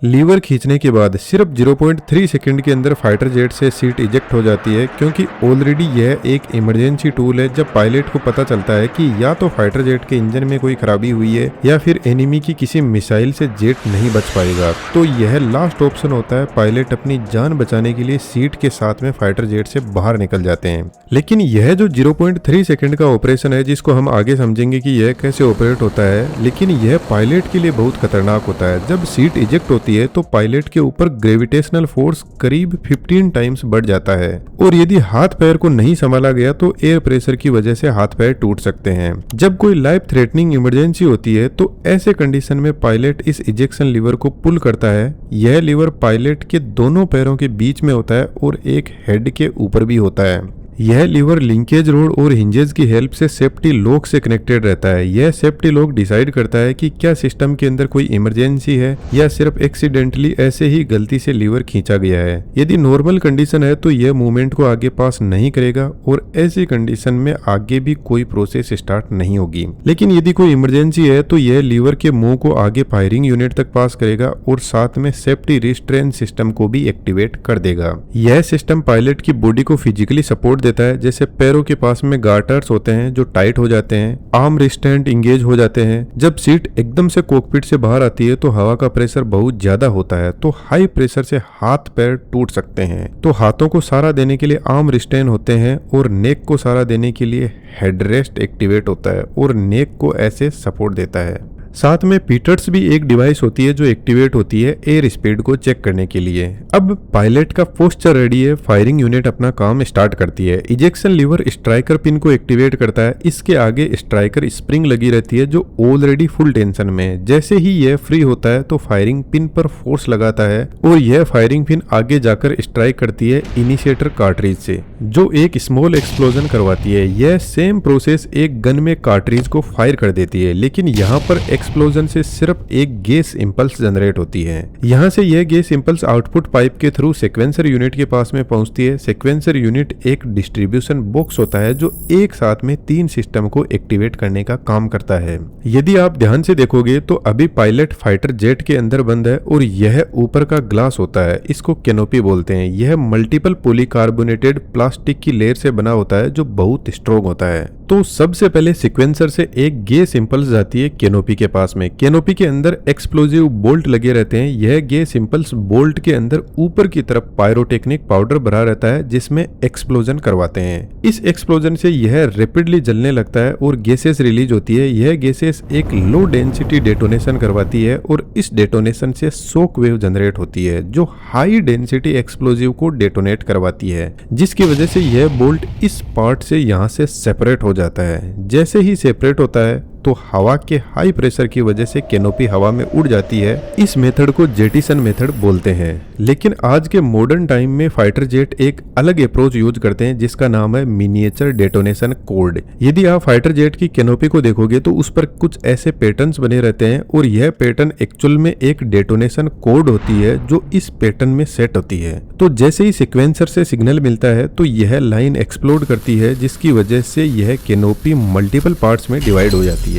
Liver खींचने के बाद सिर्फ 0.3 सेकंड के अंदर फाइटर जेट से सीट इजेक्ट हो जाती है, क्योंकि ऑलरेडी यह एक इमरजेंसी टूल है। जब पायलट को पता चलता है कि या तो फाइटर जेट के इंजन में कोई खराबी हुई है या फिर एनिमी की किसी मिसाइल से जेट नहीं बच पाएगा, तो यह लास्ट ऑप्शन होता है। पायलट अपनी जान बचाने के लिए सीट के साथ में फाइटर जेट से बाहर निकल जाते हैं। लेकिन यह जो 0.3 सेकंड का ऑपरेशन है, जिसको हम आगे समझेंगे कि यह कैसे ऑपरेट होता है, लेकिन यह पायलट के लिए बहुत खतरनाक होता है। जब सीट इजेक्ट होती है तो पायलट के ऊपर ग्रेविटेशनल फोर्स करीब 15 टाइम्स बढ़ जाता है, और यदि हाथ पैर को नहीं संभाला गया तो एयर प्रेशर की वजह से हाथ पैर टूट सकते हैं। जब कोई लाइफ थ्रेटनिंग इमरजेंसी होती है तो ऐसे कंडीशन में पायलट इस इजेक्शन लीवर को पुल करता है। यह लीवर पायलट के दोनों पैरों के बीच में होता है और एक हेड के ऊपर भी होता है। यह लीवर लिंकेज रोड और हिंजेस की हेल्प से सेफ्टी लॉक से कनेक्टेड रहता है। यह सेफ्टी लॉक डिसाइड करता है कि क्या सिस्टम के अंदर कोई इमरजेंसी है या सिर्फ एक्सीडेंटली ऐसे ही गलती से लीवर खींचा गया है। यदि नॉर्मल कंडीशन है तो यह मूवमेंट को आगे पास नहीं करेगा और ऐसी कंडीशन में आगे भी कोई प्रोसेस स्टार्ट नहीं होगी। लेकिन यदि कोई इमरजेंसी है तो यह लीवर के मुंह को आगे फायरिंग यूनिट तक पास करेगा और साथ में सेफ्टी रिस्ट्रेन सिस्टम को भी एक्टिवेट कर देगा। यह सिस्टम पायलट की बॉडी को फिजिकली सपोर्ट देता है, जैसे पैरों के पास में गार्टर्स होते हैं जो टाइट हो जाते हैं, आर्म रिस्ट्रेंट इंगेज हो जाते हैं। जब सीट एकदम से कॉकपिट से बाहर आती है तो हवा का प्रेशर बहुत ज्यादा होता है, तो हाई प्रेशर से हाथ पैर टूट सकते हैं। तो हाथों को सहारा देने के लिए आर्म रिस्ट्रेन होते हैं और नेक को सहारा देने के लिए हेडरेस्ट एक्टिवेट होता है और नेक को ऐसे सपोर्ट देता है। साथ में पीटर्स भी एक डिवाइस होती है जो एक्टिवेट होती है एयर स्पीड को चेक करने के लिए। अब पायलट का पोस्चर रेडी है, फायरिंग यूनिट अपना काम स्टार्ट करती है। इजेक्शन लीवर स्ट्राइकर पिन को एक्टिवेट करता है। इसके आगे स्ट्राइकर स्प्रिंग लगी रहती है जो ऑलरेडी फुल टेंशन में है। जैसे ही यह फ्री होता है तो फायरिंग पिन पर फोर्स लगाता है और यह फायरिंग पिन आगे जाकर स्ट्राइक करती है इनिशिएटर कार्ट्रिज से, जो एक स्मॉल एक्सप्लोजन करवाती है। यह सेम प्रोसेस एक गन में कार्ट्रिज को फायर कर देती है, लेकिन यहाँ पर एक्सप्लोजन से सिर्फ एक गैस इंपल्स जनरेट होती है। यहाँ से यह गैस इंपल्स आउटपुट पाइप के थ्रू सीक्वेंसर यूनिट के पास में पहुंचती है। सीक्वेंसर यूनिट एक डिस्ट्रीब्यूशन बॉक्स होता है जो एक साथ में 3 सिस्टम को एक्टिवेट करने का काम करता है। यदि आप ध्यान से देखोगे तो अभी पायलट फाइटर जेट के अंदर बंद है और यह ऊपर का ग्लास होता है, इसको कैनोपी बोलते हैं। यह मल्टीपल पॉलीकार्बोनेटेड प्लास्टिक की लेयर से बना होता है जो बहुत स्ट्रॉन्ग होता है। तो सबसे पहले सीक्वेंसर से एक गैस इंपल्स जाती है कैनोपी के पास में। कैनोपी के अंदर एक्सप्लोजिव बोल्ट लगे रहते हैं। यह गैस इंपल्स बोल्ट के अंदर ऊपर की तरफ पायरोटेक्निक पाउडर भरा रहता है जिसमें एक्सप्लोजन करवाते हैं। इस एक्सप्लोजन से यह रैपिडली जलने लगता है और गैसेस रिलीज होती है। यह गैसेस एक लो डेंसिटी डेटोनेशन करवाती है और इस डेटोनेशन से शॉक वेव जनरेट होती है जो हाई डेंसिटी एक्सप्लोजिव को डेटोनेट करवाती है, जिसकी वजह से यह बोल्ट इस पार्ट से यहाँ से सेपरेट हो जाता है। जैसे ही सेपरेट होता है तो हवा के हाई प्रेशर की वजह से कैनोपी हवा में उड़ जाती है। इस मेथड को जेटिसन मेथड बोलते हैं। लेकिन आज के मॉडर्न टाइम में फाइटर जेट एक अलग अप्रोच यूज करते हैं जिसका नाम है मिनिएचर डेटोनेशन कोड। यदि आप फाइटर जेट की कैनोपी को देखोगे तो उस पर कुछ ऐसे पैटर्न्स बने रहते हैं और यह पैटर्न एक्चुअल में एक डेटोनेशन कोड होती है जो इस पैटर्न में सेट होती है। तो जैसे ही सीक्वेंसर से सिग्नल मिलता है तो यह लाइन एक्सप्लोड करती है, जिसकी वजह से यह कैनोपी मल्टीपल पार्ट्स में डिवाइड हो जाती है।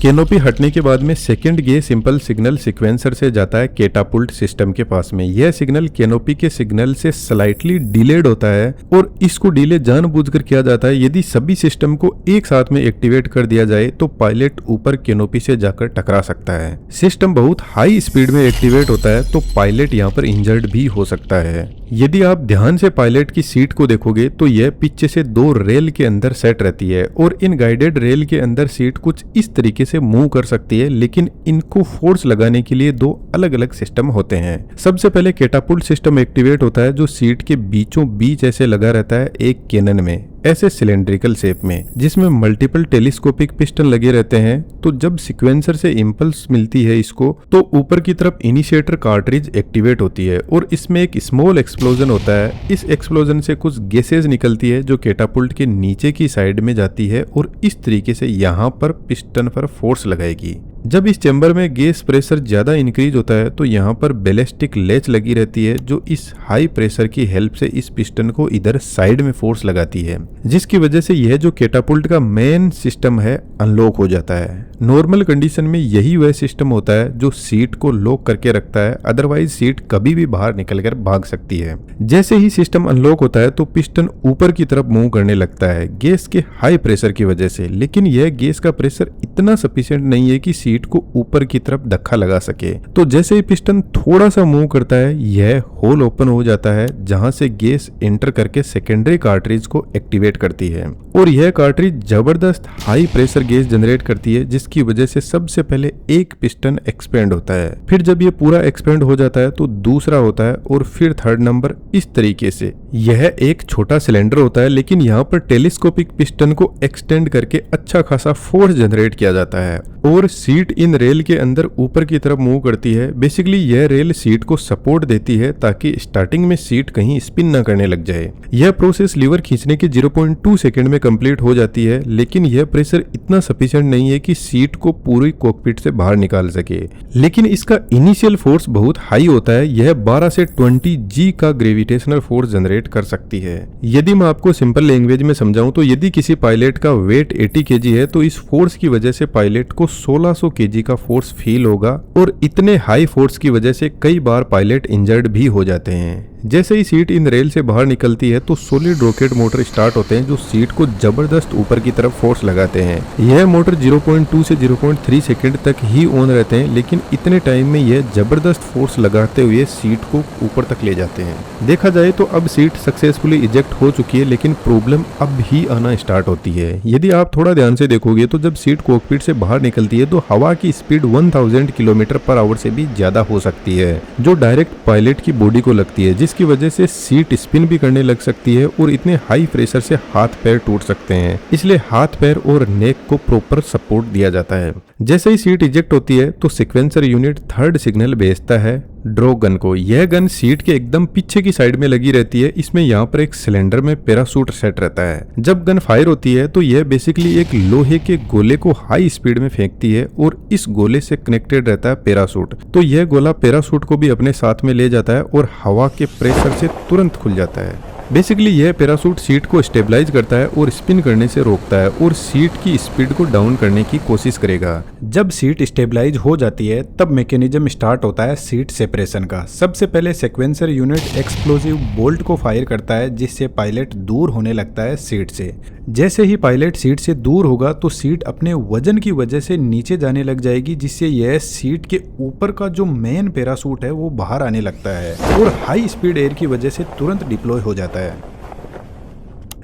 कैनोपी हटने के बाद में second gas simple signal sequencer से जाता है कैटापुल्ट सिस्टम के पास में। यह सिग्नल कैनोपी के सिग्नल से स्लाइटली डिलेड होता है और इसको डिले जानबूझकर किया जाता है। यदि सभी सिस्टम को एक साथ में एक्टिवेट कर दिया जाए तो पायलट ऊपर कैनोपी से जाकर टकरा सकता है। सिस्टम बहुत हाई स्पीड में एक्टिवेट होता है तो पायलट यहाँ पर इंजर्ड भी हो सकता है। यदि आप ध्यान से पायलट की सीट को देखोगे तो यह पीछे से 2 रेल के अंदर सेट रहती है और इन गाइडेड रेल के अंदर सीट कुछ इस तरीके से मूव कर सकती है, लेकिन इनको फोर्स लगाने के लिए 2 अलग अलग सिस्टम होते हैं। सबसे पहले कैटापुल्ट सिस्टम एक्टिवेट होता है जो सीट के बीचों बीच ऐसे लगा रहता है एक कैनन में, ऐसे सिलेंड्रिकल शेप में, जिसमें मल्टीपल टेलीस्कोपिक पिस्टन लगे रहते हैं। तो जब सीक्वेंसर से इंपल्स मिलती है इसको तो ऊपर की तरफ इनिशिएटर कार्ट्रिज एक्टिवेट होती है और इसमें एक स्मॉल एक्सप्लोजन होता है। इस एक्सप्लोजन से कुछ गैसेज निकलती है जो कैटापुल्ट के नीचे की साइड में जाती है और इस तरीके से यहाँ पर पिस्टन पर फोर्स लगाएगी। जब इस चैम्बर में गैस प्रेशर ज्यादा इंक्रीज होता है तो यहाँ पर बैलिस्टिक लैच लगी रहती है जो इस हाई प्रेशर की हेल्प से इस पिस्टन को इधर साइड में फोर्स लगाती है, जिसकी वजह से यह जो कैटापुल्ट का मेन सिस्टम है अनलॉक हो जाता है। नॉर्मल कंडीशन में यही वह सिस्टम होता है जो सीट को लॉक करके रखता है, अदरवाइज सीट कभी भी बाहर निकलकर भाग सकती है। जैसे ही सिस्टम अनलॉक होता है तो पिस्टन ऊपर की तरफ मूव करने लगता है गैस के हाई प्रेशर की वजह से, लेकिन यह गैस का प्रेशर इतना सफिशिएंट नहीं है कि सीट को ऊपर की तरफ धक्का लगा सके। तो जैसे ही पिस्टन थोड़ा सा मूव करता है यह होल ओपन हो जाता है जहां से गैस एंटर करके सेकेंडरी कार्ट्रिज को एक्टिवेट करती है और यह कार्ट्रिज जबरदस्त हाई प्रेशर गैस जनरेट करती है, जिसकी वजह से सबसे पहले एक पिस्टन एक्सपेंड होता है। फिर जब ये पूरा एक्सपेंड हो जाता है तो दूसरा होता है और फिर थर्ड नंबर इस तरीके से। यह एक छोटा सिलेंडर होता है लेकिन यहाँ पर टेलीस्कोपिक पिस्टन को एक्सटेंड करके अच्छा खासा फोर्स जनरेट किया जाता है और सीट इन रेल के अंदर ऊपर की तरफ मूव करती है। बेसिकली यह रेल सीट को सपोर्ट देती है ताकि स्टार्टिंग में सीट कहीं स्पिन न करने लग जाए। यह प्रोसेस लीवर खींचने के 0.2 सेकंड में कंप्लीट हो जाती है, लेकिन यह प्रेशर इतना सफिशिएंट नहीं है कि सीट को पूरी कॉकपिट से बाहर निकाल सके। लेकिन इसका इनिशियल फोर्स बहुत हाई होता है, यह 12 से 20 G का ग्रेविटेशनल फोर्स जनरेट कर सकती है। यदि मैं आपको सिंपल लैंग्वेज में समझाऊं तो यदि किसी पायलट का वेट 80 kg है तो इस फोर्स की वजह से पायलट को 1600 kg का फोर्स फील होगा और इतने हाई फोर्स की वजह से कई बार पायलट इंजर्ड भी हो जाते हैं। जैसे ही सीट इन रेल से बाहर निकलती है तो सॉलिड रॉकेट मोटर स्टार्ट होते हैं जो सीट को जबरदस्त ऊपर की तरफ फोर्स लगाते हैं। यह मोटर 0.2 से 0.3 सेकंड तक ही ऑन रहते हैं, लेकिन इतने टाइम में यह जबरदस्त फोर्स लगाते हुए सीट को ऊपर तक ले जाते हैं। देखा जाए तो अब सीट सक्सेसफुली इजेक्ट हो चुकी है, लेकिन प्रॉब्लम अब ही आना स्टार्ट होती है। यदि आप थोड़ा ध्यान से देखोगे तो जब सीट कॉकपिट से बाहर निकलती है तो हवा की स्पीड 1000 km/h से भी ज्यादा हो सकती है, जो डायरेक्ट पायलट की बॉडी को लगती है, जिसकी वजह से सीट स्पिन भी करने लग सकती है और इतने हाई प्रेशर से हाथ पैर टूट सकते हैं। इसलिए हाथ पैर और नेक को प्रॉपर सपोर्ट दिया जाता है। जैसे ही सीट इजेक्ट होती है तो सिक्वेंसर यूनिट थर्ड सिग्नल भेजता है ड्रॉ गन को। यह गन सीट के एकदम पीछे की साइड में लगी रहती है। इसमें यहाँ पर एक सिलेंडर में पैराशूट सेट रहता है। जब गन फायर होती है तो यह बेसिकली एक लोहे के गोले को हाई स्पीड में फेंकती है और इस गोले से कनेक्टेड रहता है पैराशूट। तो यह गोला पैराशूट को भी अपने साथ में ले जाता है और हवा के प्रेशर से तुरंत खुल जाता है। बेसिकली यह पैराशूट सीट को स्टेबलाइज करता है और स्पिन करने से रोकता है और सीट की स्पीड को डाउन करने की कोशिश करेगा। जब सीट स्टेबलाइज हो जाती है तब मैकेनिज्म स्टार्ट होता है सीट सेपरेशन का। सबसे पहले सीक्वेंसर यूनिट एक्सप्लोसिव बोल्ट को फायर करता है, जिससे पायलट दूर होने लगता है सीट से। जैसे ही पायलट सीट से दूर होगा तो सीट अपने वजन की वजह से नीचे जाने लग जाएगी, जिससे यह सीट के ऊपर का जो मेन पैराशूट है वो बाहर आने लगता है और हाई स्पीड एयर की वजह से तुरंत डिप्लॉय हो जाता है।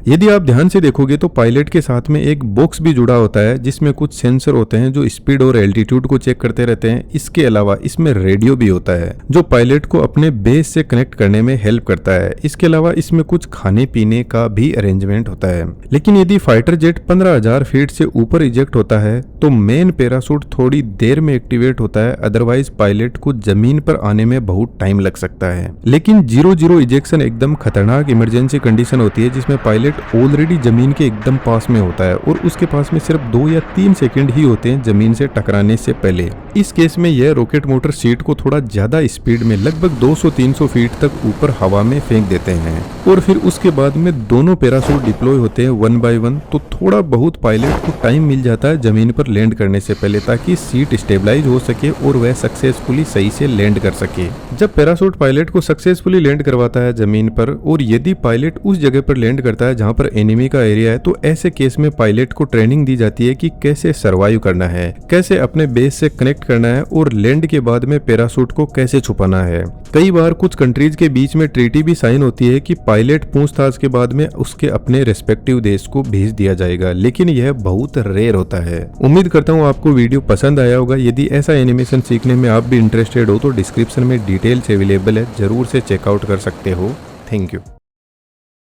यदि आप ध्यान से देखोगे तो पायलट के साथ में एक बॉक्स भी जुड़ा होता है जिसमें कुछ सेंसर होते हैं जो स्पीड और एल्टीट्यूड को चेक करते रहते हैं। इसके अलावा इसमें रेडियो भी होता है जो पायलट को अपने बेस से कनेक्ट करने में हेल्प करता है। इसके अलावा इसमें कुछ खाने पीने का भी अरेंजमेंट होता है। लेकिन यदि फाइटर जेट 15,000 फीट से ऊपर इजेक्ट होता है तो मेन पैराशूट थोड़ी देर में एक्टिवेट होता है, अदरवाइज पायलट को जमीन पर आने में बहुत टाइम लग सकता है। लेकिन 0-0 इजेक्शन एकदम खतरनाक इमरजेंसी कंडीशन होती है जिसमें पायलट ऑलरेडी जमीन के एकदम पास में होता है और उसके पास में सिर्फ 2 या 3 सेकंड ही होते हैं जमीन से टकराने से पहले। इस केस में यह रॉकेट मोटर सीट को थोड़ा ज्यादा स्पीड में लगभग 200-300 फीट तक ऊपर हवा में फेंक देते हैं और फिर उसके बाद में दोनों पैराशूट डिप्लॉय होते हैं 1 by 1। तो थोड़ा बहुत पायलट को टाइम मिल जाता है जमीन पर लैंड करने से पहले, ताकि सीट स्टेबलाइज हो सके और वह सक्सेसफुली सही से लैंड कर सके। जब पैराशूट पायलट को सक्सेसफुली लैंड करवाता है जमीन पर और यदि पायलट उस जगह पर लैंड करता है जहां पर एनिमी का एरिया है, तो ऐसे केस में पायलट को ट्रेनिंग दी जाती है कि कैसे सरवाइव करना है, कैसे अपने बेस से कनेक्ट करना है और लैंड के बाद में पैराशूट को कैसे छुपाना है। कई बार कुछ कंट्रीज के बीच में ट्रीटी भी साइन होती है कि पायलट पूछताछ के बाद में उसके अपने रेस्पेक्टिव देश को भेज दिया जाएगा, लेकिन यह बहुत रेयर होता है। उम्मीद करता हूँ आपको वीडियो पसंद आया होगा। यदि ऐसा एनिमेशन सीखने में आप भी इंटरेस्टेड हो तो डिस्क्रिप्शन में डिटेल्स अवेलेबल है, जरूर से चेकआउट कर सकते हो। Thank you.